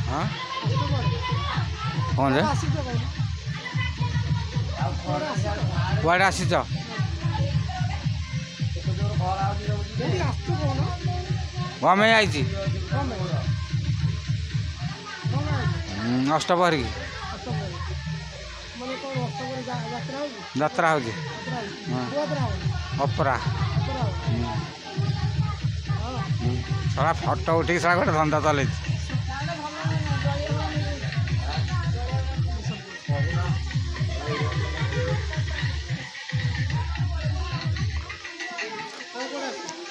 हाँ कौन कुआड़े आसीच गमे आई अष्टपहरी यात्रा हो अपरा सारा फटो उठिक सारा गोटे धंदा चल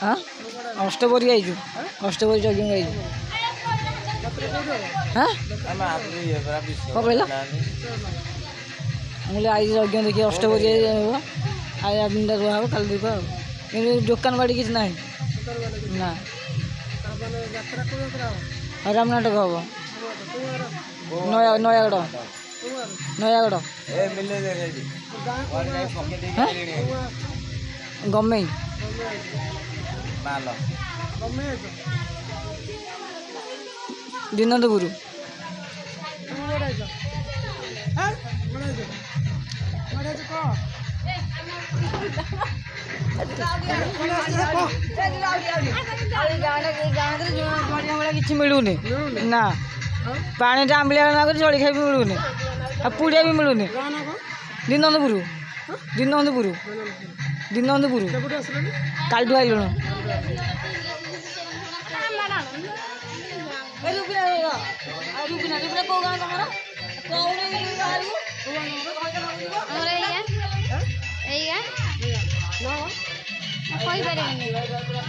अष्टपहरी आई अष्टपहरी जगिंग आई हाँ कहल मुझे आई यज्ञ देखिए अष्टपहरी आई दिन रुआ हम कल देखा कि दुकान बाड़ी किसी ना ना राम नाटक हम नयागढ़ नयागढ़ गमे दिनंदपुर कि मिलूनी ना पानी आंबिया जलखिया भी मिलूनी पुड़िया भी मिलूनी दिनंदपुर दिनंदपुर दिनंदपुर कालू आइलु कही